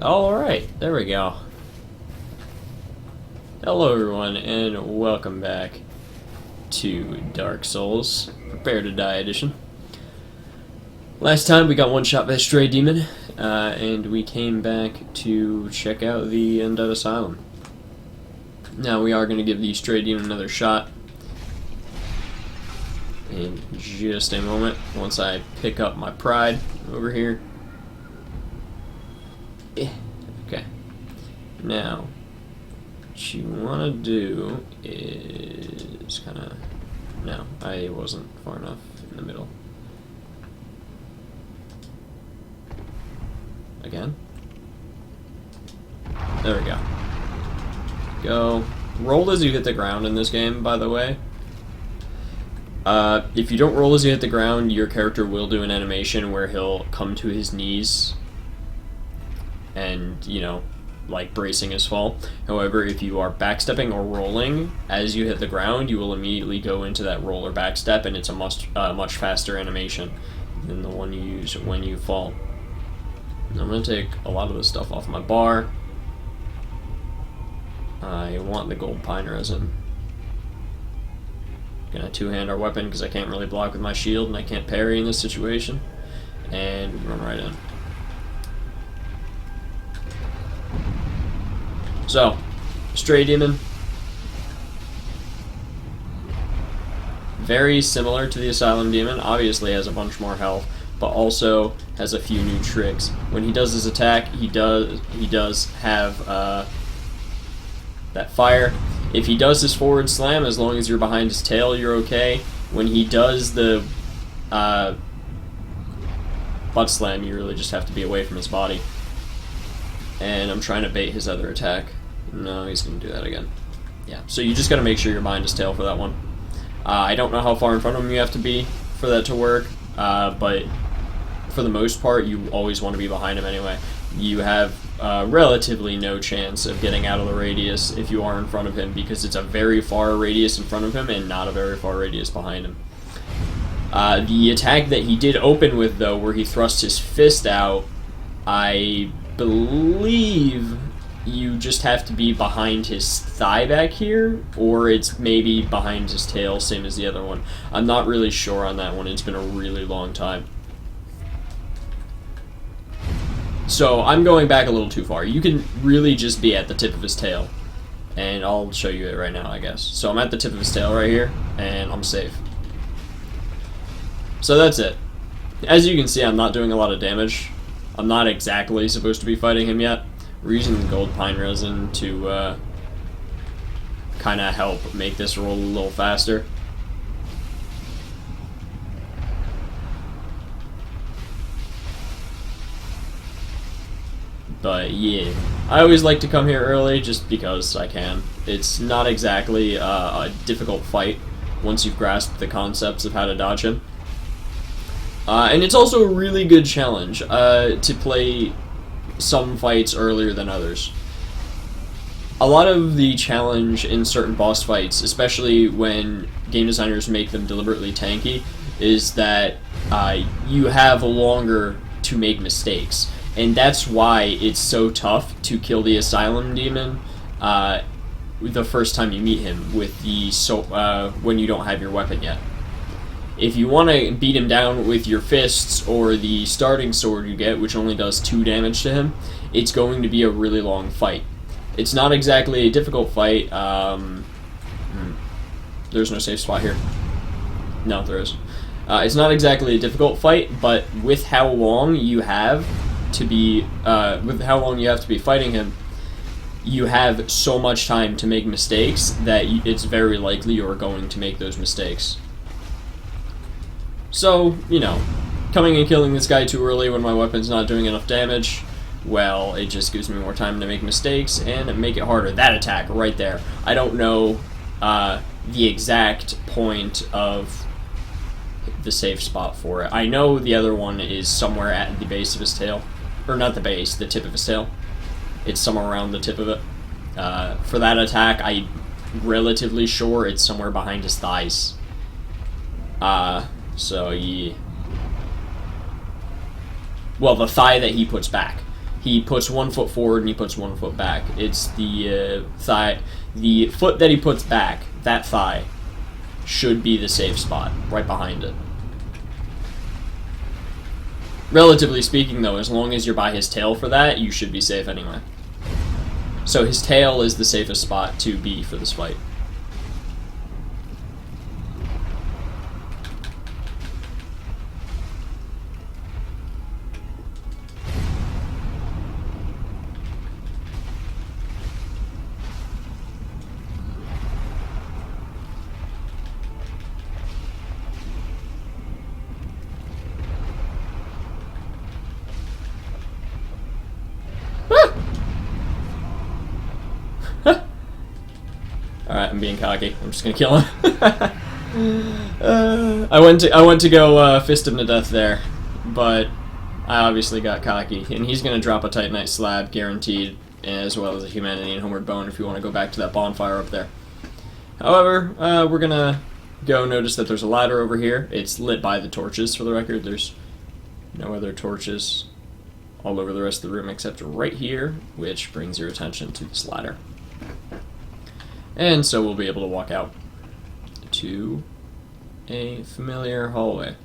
Alright, there we go. Hello everyone, and welcome back to Dark Souls Prepare to Die edition. Last time we got one shot by a stray demon, and we came back to check out the Undead Asylum. Now we are going to give the stray demon another shot in just a moment, once I pick up my pride over here. Okay. Now, what you want to do is kind of... No, I wasn't far enough in the middle. Again. There we go. Go. Roll as you hit the ground in this game, by the way. If you don't roll as you hit the ground, your character will do an animation where he'll come to his knees and, you know, like bracing his fall. However, if you are backstepping or rolling as you hit the ground, you will immediately go into that roll or backstep, and it's a much faster animation than the one you use when you fall. I'm going to take a lot of this stuff off my bar. I want the gold pine resin. Gonna two-hand our weapon because I can't really block with my shield and I can't parry in this situation. And we run right in. So, stray demon. Very similar to the Asylum demon. Obviously has a bunch more health, but also has a few new tricks. When he does his attack, he does have that fire. If he does his forward slam, as long as you're behind his tail, you're okay. When he does the butt slam, you really just have to be away from his body. And I'm trying to bait his other attack. No, he's going to do that again. Yeah, so you just got to make sure you're behind his tail for that one. I don't know how far in front of him you have to be for that to work, but for the most part, you always want to be behind him anyway. You have relatively no chance of getting out of the radius if you are in front of him, because it's a very far radius in front of him and not a very far radius behind him. The attack that he did open with, though, where he thrust his fist out, I believe you just have to be behind his thigh back here, or it's maybe behind his tail, same as the other one. I'm not really sure on that one. It's been a really long time. So I'm going back a little too far. You can really just be at the tip of his tail, and I'll show you it right now, I guess. So I'm at the tip of his tail right here, and I'm safe. So that's it. As you can see, I'm not doing a lot of damage. I'm not exactly supposed to be fighting him yet. We're using the gold pine resin to kind of help make this roll a little faster. But yeah, I always like to come here early just because I can. It's not exactly a difficult fight once you've grasped the concepts of how to dodge him. And it's also a really good challenge to play some fights earlier than others. A lot of the challenge in certain boss fights, especially when game designers make them deliberately tanky, is that you have longer to make mistakes. And that's why it's so tough to kill the Asylum demon the first time you meet him with the when you don't have your weapon yet. If you want to beat him down with your fists or the starting sword you get, which only does 2 damage to him, it's going to be a really long fight. It's not exactly a difficult fight. There's no safe spot here. No, there is. It's not exactly a difficult fight, but with how long you have to be fighting him, you have so much time to make mistakes that it's very likely you're going to make those mistakes. So, you know, coming and killing this guy too early when my weapon's not doing enough damage, well, it just gives me more time to make mistakes and make it harder. That attack right there. I don't know the exact point of the safe spot for it. I know the other one is somewhere at the base of his tail. Or not the base, the tip of his tail. It's somewhere around the tip of it. For that attack, I'm relatively sure it's somewhere behind his thighs. So, yeah. Well, the thigh that he puts back. he puts 1 foot forward and he puts 1 foot back. It's the the foot that he puts back, that thigh, should be the safe spot, right behind it. Relatively speaking, though, as long as you're by his tail for that, you should be safe anyway. So his tail is the safest spot to be for this fight. Alright, I'm being cocky. I'm just gonna kill him. I went to go fist him to death there, but I obviously got cocky, and he's gonna drop a Titanite slab, guaranteed, as well as a Humanity and Homeward Bone if you want to go back to that bonfire up there. However, we're gonna go notice that there's a ladder over here. It's lit by the torches, for the record. There's no other torches all over the rest of the room except right here, which brings your attention to this ladder. And so we'll be able to walk out to a familiar hallway.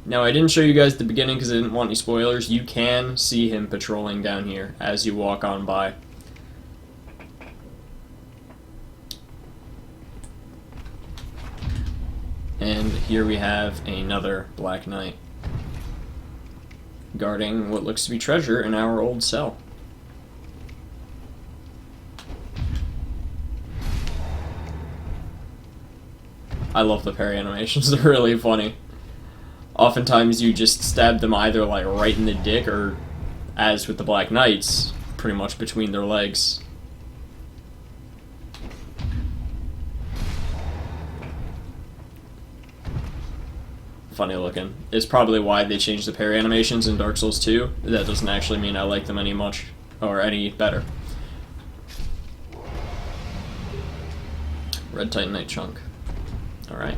Now, I didn't show you guys at the beginning because I didn't want any spoilers. You can see him patrolling down here as you walk on by. And here we have another Black Knight guarding what looks to be treasure in our old cell. I love the parry animations, they're really funny. Oftentimes you just stab them either like right in the dick or, as with the Black Knights, pretty much between their legs. Funny looking. It's probably why they changed the parry animations in Dark Souls 2. That doesn't actually mean I like them any much, or any better. Red Titanite chunk. Alright.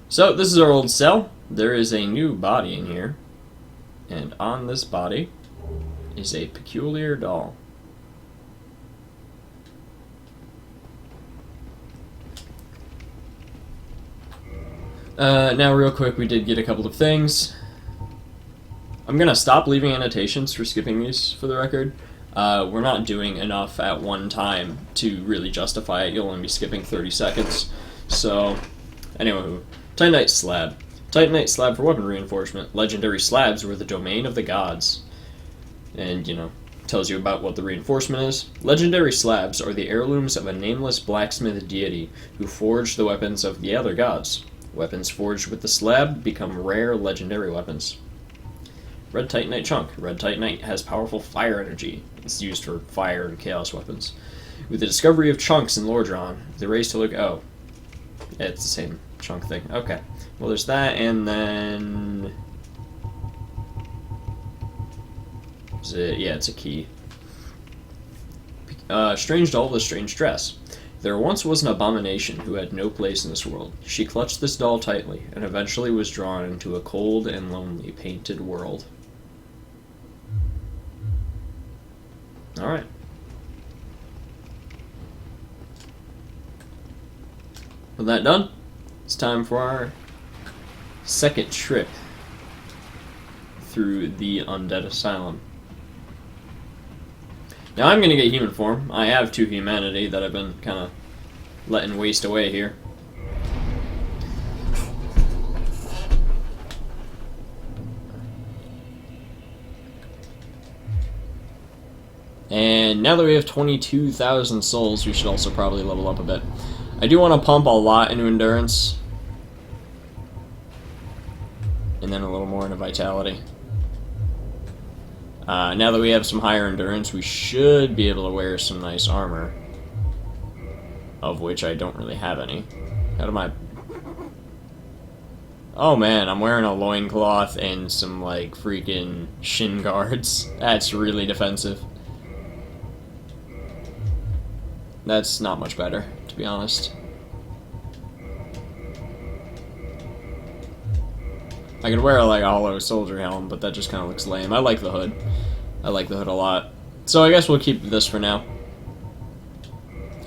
So, this is our old cell. There is a new body in here. And on this body is a peculiar doll. Now, real quick, we did get a couple of things. I'm gonna stop leaving annotations for skipping these, for the record. We're not doing enough at one time to really justify it. You'll only be skipping 30 seconds. So, anyway, Titanite slab. Titanite slab for weapon reinforcement. Legendary slabs were the domain of the gods. And, you know, tells you about what the reinforcement is. Legendary slabs are the heirlooms of a nameless blacksmith deity who forged the weapons of the other gods. Weapons forged with the slab become rare legendary weapons. Red Titanite chunk. Red Titanite has powerful fire energy. It's used for fire and chaos weapons. With the discovery of chunks in Lordran, the race to look... Oh. Yeah, it's the same chunk thing. Okay. Well, there's that, and then... Is it? Yeah, it's a key. Strange doll with a strange dress. There once was an abomination who had no place in this world. She clutched this doll tightly, and eventually was drawn into a cold and lonely painted world. Alright. With that done, it's time for our second trip through the Undead Asylum. Now I'm gonna get human form. I have 2 humanity that I've been kind of letting waste away here. And now that we have 22,000 souls, we should also probably level up a bit. I do want to pump a lot into endurance. And then a little more into vitality. Now that we have some higher endurance, we should be able to wear some nice armor. Of which I don't really have any. How do I... Oh man, I'm wearing a loincloth and some, like, freaking shin guards. That's really defensive. That's not much better, to be honest. I could wear like a hollow soldier helm, but that just kind of looks lame. I like the hood. I like the hood a lot. So I guess we'll keep this for now.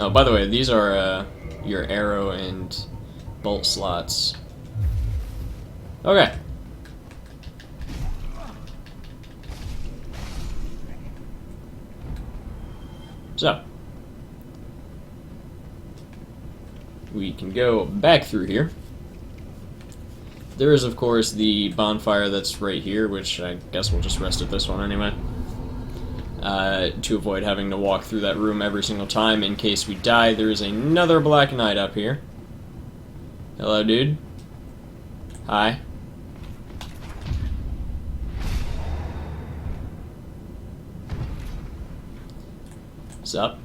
Oh, by the way, these are your arrow and bolt slots. Okay. So, we can go back through here. There is, of course, the bonfire that's right here, which I guess we'll just rest at this one anyway. To avoid having to walk through that room every single time in case we die. There is another Black Knight up here. Hello, dude. Hi. What's up?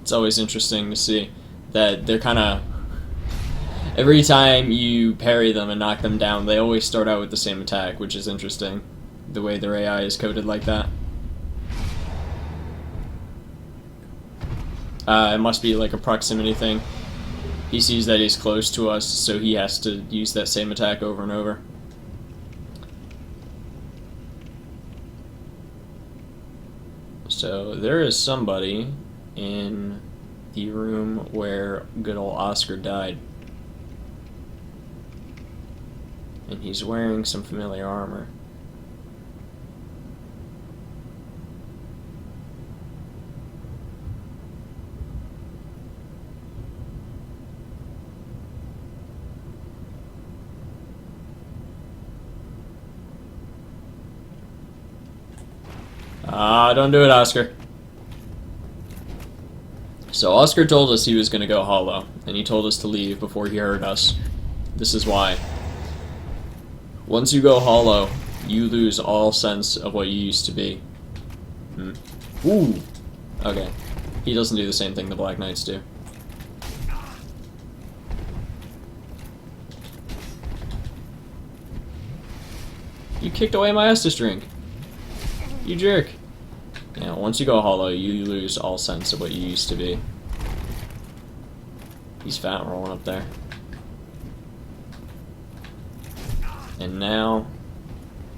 It's always interesting to see that they're kind of... Every time you parry them and knock them down, they always start out with the same attack, which is interesting, the way their AI is coded like that. It must be like a proximity thing. He sees that he's close to us, so he has to use that same attack over and over. So there is somebody in the room where good old Oscar died. And he's wearing some familiar armor. Don't do it, Oscar. So Oscar told us he was going to go hollow, and he told us to leave before he heard us. This is why. Once you go hollow, you lose all sense of what you used to be. Ooh! Okay. He doesn't do the same thing the Black Knights do. You kicked away my Estus drink. You jerk. Yeah, once you go hollow, you lose all sense of what you used to be. He's fat rolling up there. And now,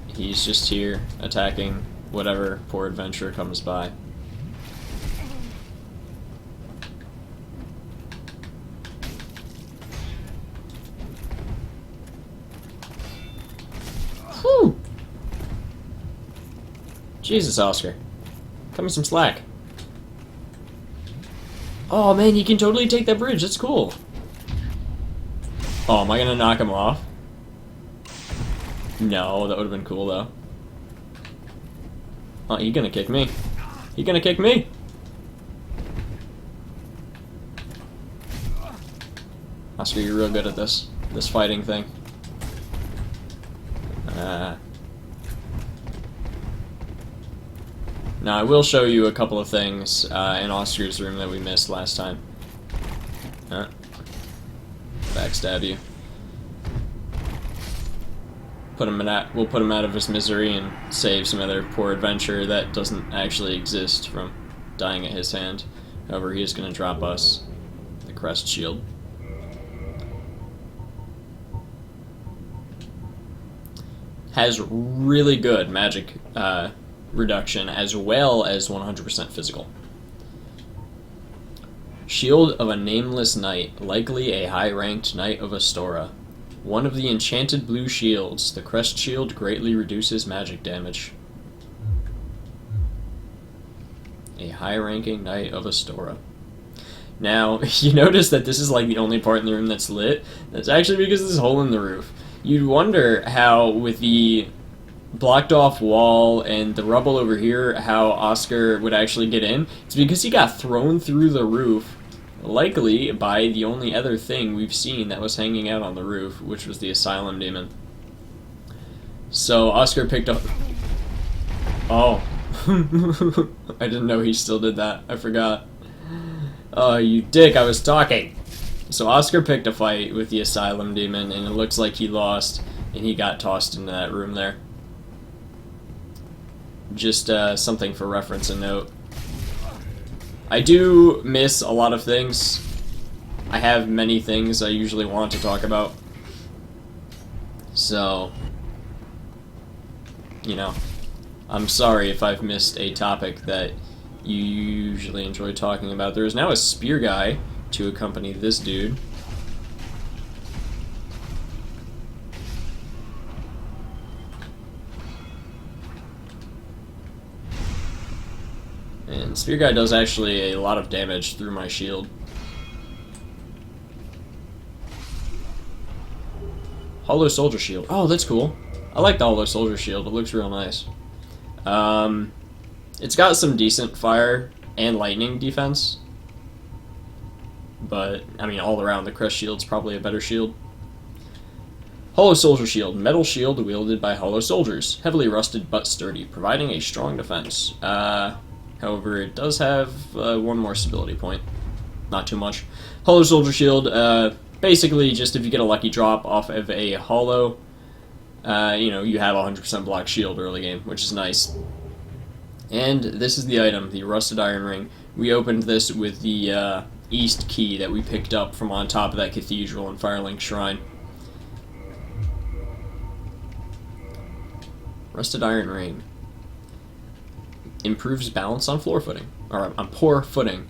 he's just here, attacking whatever poor adventurer comes by. Whew! Jesus, Oscar. Cut me some slack. Oh man, you can totally take that bridge, that's cool. Oh, am I gonna knock him off? No, that would have been cool though. Oh, you gonna kick me? You gonna kick me? Oscar, you're real good at this fighting thing. Now, I will show you a couple of things in Oscar's room that we missed last time. Backstab you. We'll put him out of his misery and save some other poor adventurer that doesn't actually exist from dying at his hand. However, he is going to drop us the crest shield. Has really good magic reduction as well as 100% physical. Shield of a nameless knight, likely a high-ranked knight of Astora. One of the enchanted blue shields. The crest shield greatly reduces magic damage. A high-ranking knight of Astora. Now, you notice that this is like the only part in the room that's lit. That's actually because of this hole in the roof. You'd wonder how, with the blocked off wall and the rubble over here, how Oscar would actually get in. It's because he got thrown through the roof, likely by the only other thing we've seen that was hanging out on the roof, which was the Asylum Demon. So Oscar picked up... Oh. I didn't know he still did that. I forgot. Oh, you dick, I was talking! So Oscar picked a fight with the Asylum Demon, and it looks like he lost, and he got tossed into that room there. Just something for reference and note. I do miss a lot of things. I have many things I usually want to talk about. So, you know, I'm sorry if I've missed a topic that you usually enjoy talking about. There is now a spear guy to accompany this dude. And spear guy does actually a lot of damage through my shield. Hollow soldier shield. Oh, that's cool. I like the hollow soldier shield. It looks real nice. It's got some decent fire and lightning defense. But, I mean, all around, the crest shield's probably a better shield. Hollow soldier shield. Metal shield wielded by hollow soldiers. Heavily rusted but sturdy, providing a strong defense. However, it does have one more stability point. Not too much. Hollow soldier shield, basically just if you get a lucky drop off of a hollow, you know, you have 100% block shield early game, which is nice. And this is the item, the rusted iron ring. We opened this with the east key that we picked up from on top of that cathedral in Firelink Shrine. Rusted iron ring. Improves balance on floor footing, or on poor footing.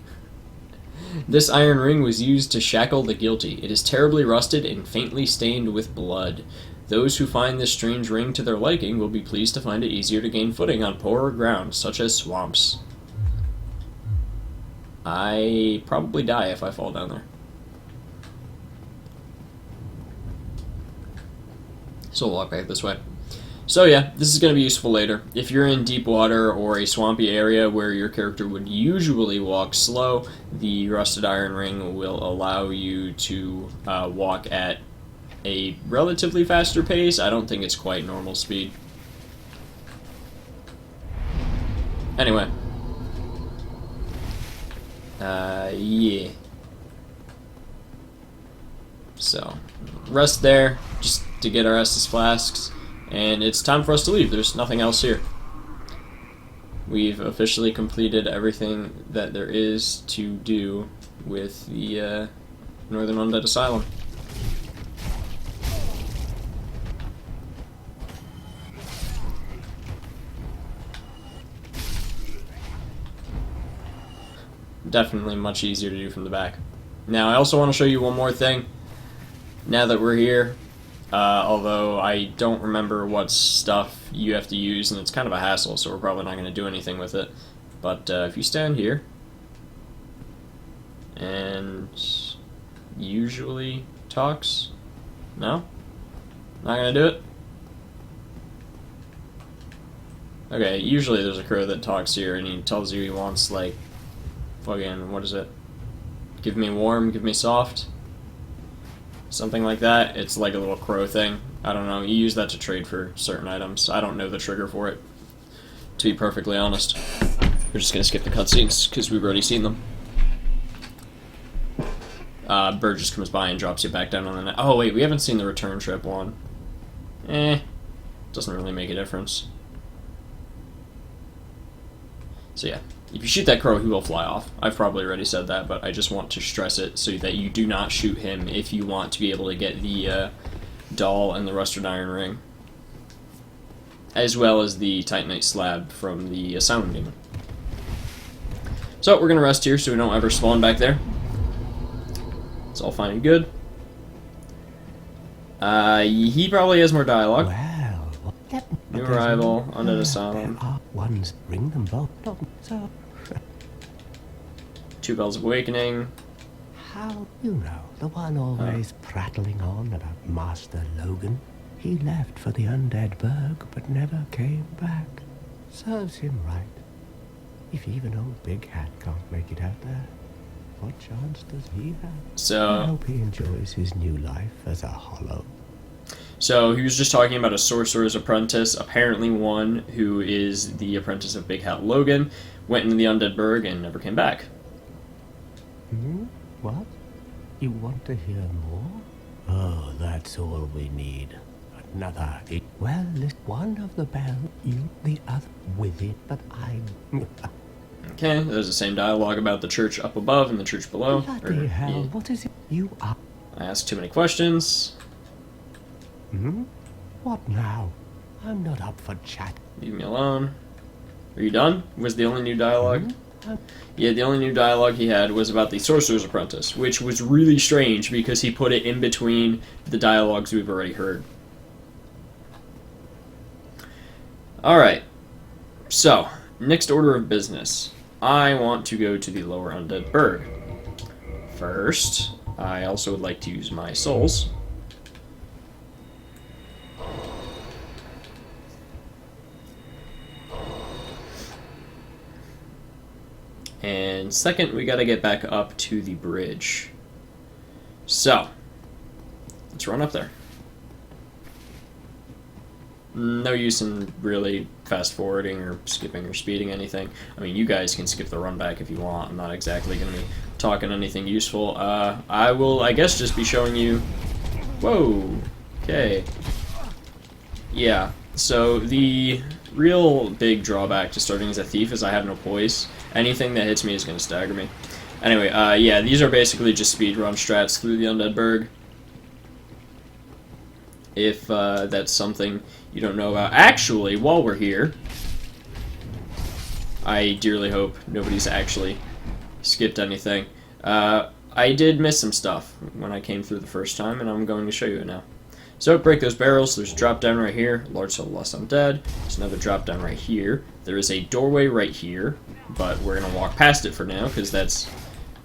This iron ring was used to shackle the guilty. It is terribly rusted and faintly stained with blood. Those who find this strange ring to their liking will be pleased to find it easier to gain footing on poorer ground, such as swamps. I probably die if I fall down there. So we'll walk back this way. So yeah, this is going to be useful later. If you're in deep water or a swampy area where your character would usually walk slow, the rusted iron ring will allow you to walk at a relatively faster pace. I don't think it's quite normal speed. Anyway. Yeah. So, rest there, just to get our Estus flasks. And it's time for us to leave. There's nothing else here. We've officially completed everything that there is to do with the Northern Undead Asylum. Definitely much easier to do from the back. Now, I also want to show you one more thing. Now that we're here, although I don't remember what stuff you have to use, and it's kind of a hassle, so we're probably not going to do anything with it. But if you stand here, and usually talks, no? Not going to do it? Okay, usually there's a crow that talks here, and he tells you he wants, like, fucking, what is it? Give me warm, give me soft? Something like that. It's like a little crow thing. I don't know. You use that to trade for certain items. I don't know the trigger for it, to be perfectly honest. We're just gonna skip the cutscenes, because we've already seen them. Bird just comes by and drops you back down on the net. Oh wait, we haven't seen the return trip one. Doesn't really make a difference. So yeah. If you shoot that crow, he will fly off. I've probably already said that, but I just want to stress it so that you do not shoot him if you want to be able to get the doll and the rusted iron ring. As well as the Titanite slab from the Asylum Demon. So, we're going to rest here so we don't ever spawn back there. It's all fine and good. He probably has more dialogue. Well, New arrival, Undead Asylum. Ones bring them both. So, 2 Bells of Awakening. how you know the one always prattling on about Master Logan? He left for the Undead Burg, but never came back. Serves him right. If even old Big Hat can't make it out there, what chance does he have? So, I hope he enjoys his new life as a hollow. So he was just talking about a sorcerer's apprentice, apparently one who is the apprentice of Big Hat Logan, went into the Undead Burg and never came back. What? You want to hear more? Oh, that's all we need. A another. Well, one of the bells, you the other with it, but I. Okay, there's the same dialogue about the church up above and the church below. Bloody hell! Yeah. What is it? You are. I asked too many questions. Hmm? What now? I'm not up for chat. Leave me alone. Are you done? Was the only new dialogue? Hmm? Yeah, the only new dialogue he had was about the Sorcerer's Apprentice, which was really strange because he put it in between the dialogues we've already heard. Alright, so, next order of business. I want to go to the Lower Undead Burg. First, I also would like to use my souls. And second, we gotta get back up to the bridge. So, let's run up there. No use in really fast forwarding or skipping or speeding anything. I mean, you guys can skip the run back if you want. I'm not exactly going to be talking anything useful. I will, I guess, just be showing you... Whoa! Okay. Yeah, so the real big drawback to starting as a thief is I have no poise. Anything that hits me is going to stagger me. Anyway, yeah, these are basically just speedrun strats through the Undead Burg. If that's something you don't know about. Actually, while we're here, I dearly hope nobody's actually skipped anything. I did miss some stuff when I came through the first time, and I'm going to show you it now. So, break those barrels. There's a drop down right here. Large soul lost undead. There's another drop down right here. There is a doorway right here, but we're going to walk past it for now, because that's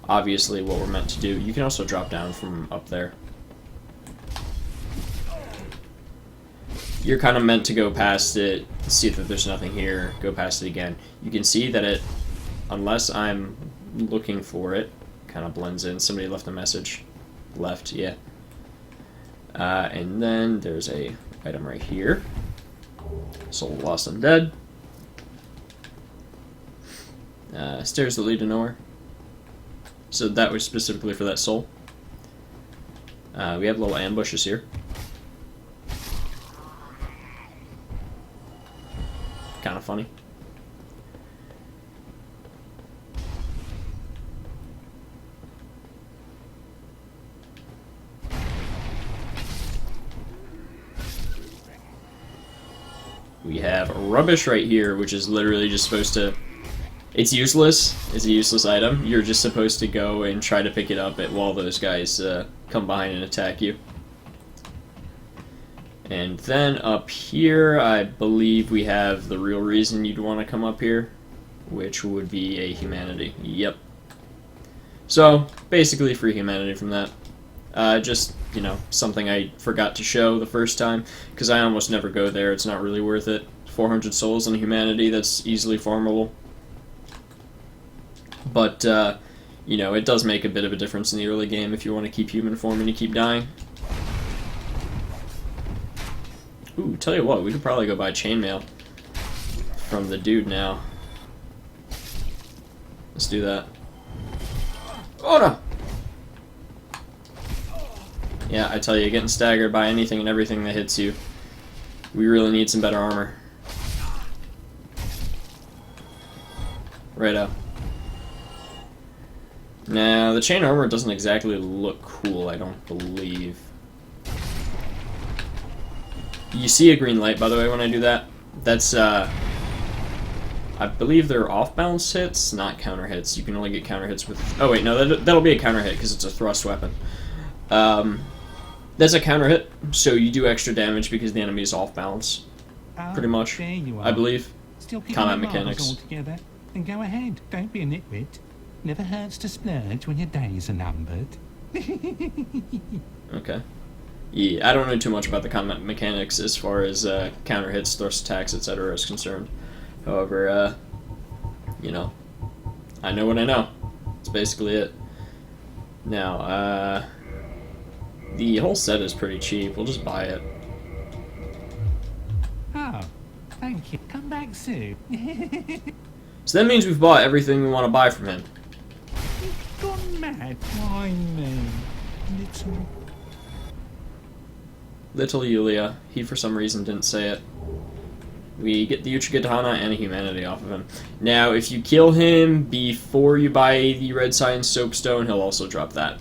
obviously what we're meant to do. You can also drop down from up there. You're kind of meant to go past it, see that there's nothing here, go past it again. You can see that it, unless I'm looking for it, kind of blends in. Somebody left a message. Left, yeah. And then there's a item right here. Soul lost undead. Stairs that lead to nowhere. So that was specifically for that soul. We have little ambushes here. Kind of funny. We have rubbish right here, which is literally just supposed to... It's useless. It's a useless item. You're just supposed to go and try to pick it up while those guys come behind and attack you. And then up here, I believe we have the real reason you'd want to come up here, which would be a humanity. Yep. So, basically free humanity from that. Just, you know, something I forgot to show the first time, because I almost never go there. It's not really worth it. 400 souls in humanity, that's easily farmable. But, you know, it does make a bit of a difference in the early game if you want to keep human form and you keep dying. Ooh, tell you what, we could probably go buy chainmail from the dude now. Let's do that. Oh no! Yeah, I tell you, getting staggered by anything and everything that hits you. We really need some better armor. Righto. Now, the chain armor doesn't exactly look cool, I don't believe. You see a green light, by the way, when I do that? That's, I believe they're off-balance hits, not counter hits. You can only get counter hits with... Oh, wait, no, that'll be a counter hit, because it's a thrust weapon. That's a counter hit, so you do extra damage because the enemy is off-balance. Pretty much, there you are. I believe. Still Combat mechanics. all together. Then go ahead, don't be a nitwit. Never hurts to splurge when your days are numbered. Okay. Yeah, I don't know too much about the combat mechanics as far as counter hits, thrust attacks, etc. is concerned. However, you know, I know what I know. That's basically it. Now, the whole set is pretty cheap. We'll just buy it. Oh, thank you. Come back soon. So that means we've bought everything we want to buy from him. You've gone mad. Why me? Little... Little Yulia. He, for some reason, didn't say it. We get the Uchigatana and a humanity off of him. Now, if you kill him before you buy the Red Science Soapstone, he'll also drop that.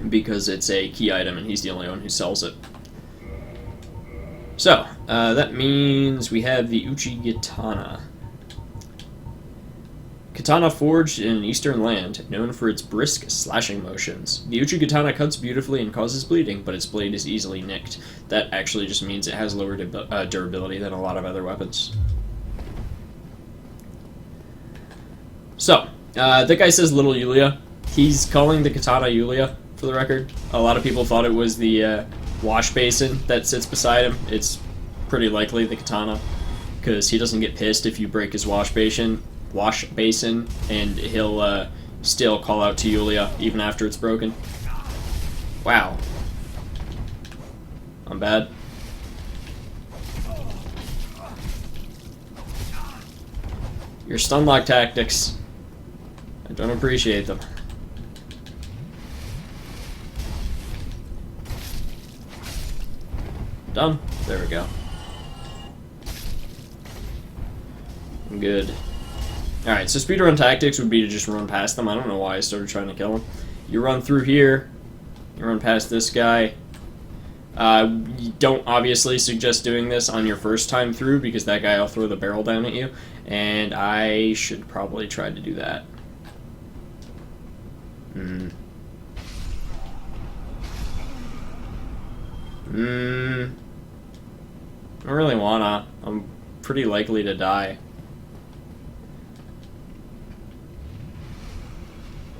Because it's a key item and he's the only one who sells it. So, that means we have the Uchigatana. Katana forged in an eastern land, known for its brisk slashing motions. The Uchigatana cuts beautifully and causes bleeding, but its blade is easily nicked. That actually just means it has lower durability than a lot of other weapons. So, that guy says Little Yulia. He's calling the katana Yulia, for the record. A lot of people thought it was the wash basin that sits beside him. It's pretty likely the katana, because he doesn't get pissed if you break his wash basin, and he'll still call out to Yulia even after it's broken. Wow. I'm bad. Your stun lock tactics. I don't appreciate them. Done. There we go. Good. Alright, so speedrun tactics would be to just run past them. I don't know why I started trying to kill him. You run through here. You run past this guy. You don't obviously suggest doing this on your first time through because that guy will throw the barrel down at you. And I should probably try to do that. I don't really wanna. I'm pretty likely to die.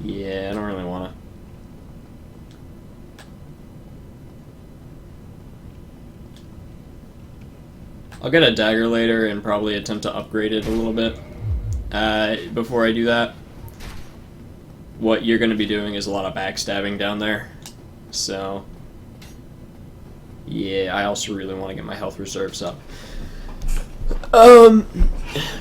Yeah, I don't really wanna. I'll get a dagger later and probably attempt to upgrade it a little bit. Before I do that, what you're going to be doing is a lot of backstabbing down there. So, yeah, I also really want to get my health reserves up.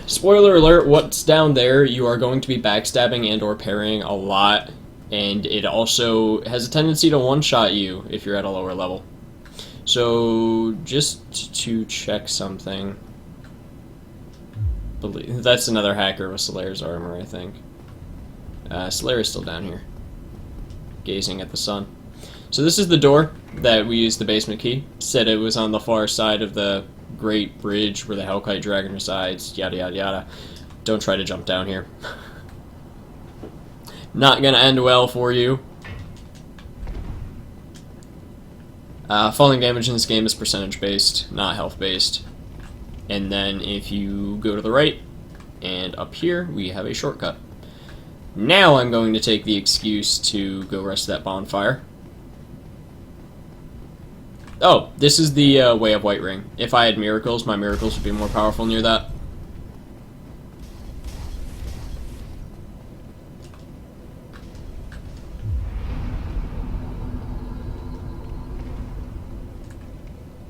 Spoiler alert, what's down there, you are going to be backstabbing and or parrying a lot, and it also has a tendency to one-shot you if you're at a lower level. So, just to check something, that's another hacker with Slayer's armor, I think. Slayer is still down here, gazing at the sun. So this is the door that we used the basement key. Said it was on the far side of the Great Bridge where the Hellkite Dragon resides, yada yada yada. Don't try to jump down here. Not gonna end well for you. Falling damage in this game is percentage based, not health based. And then if you go to the right and up here, we have a shortcut. Now I'm going to take the excuse to go rest that bonfire. Oh, this is the Way of White Ring. If I had miracles, my miracles would be more powerful near that.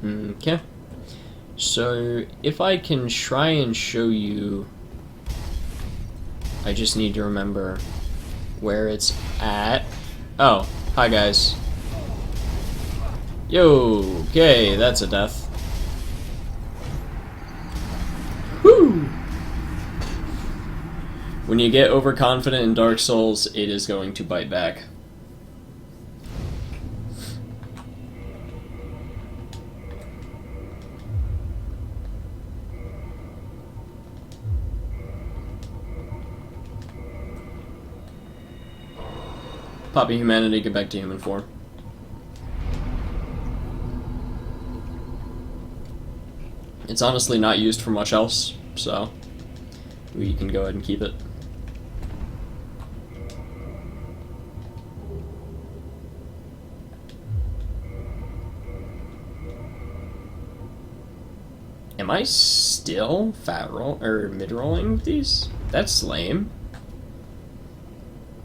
Okay. So, if I can try and show you... I just need to remember where it's at. Oh, hi guys. Yo, okay, that's a death. Woo! When you get overconfident in Dark Souls, it is going to bite back. Poppy humanity, get back to human form. It's honestly not used for much else, so we can go ahead and keep it. Am I still mid-rolling with these? That's lame.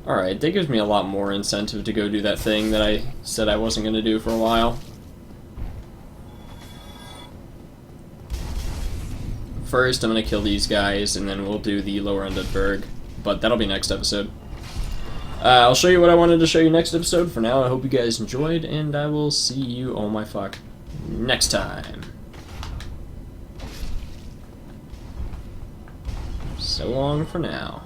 Alright, that gives me a lot more incentive to go do that thing that I said I wasn't going to do for a while. First, I'm going to kill these guys, and then we'll do the lower undead Berg. But that'll be next episode. I'll show you what I wanted to show you next episode. For now, I hope you guys enjoyed, and I will see you, oh my fuck, next time. So long for now.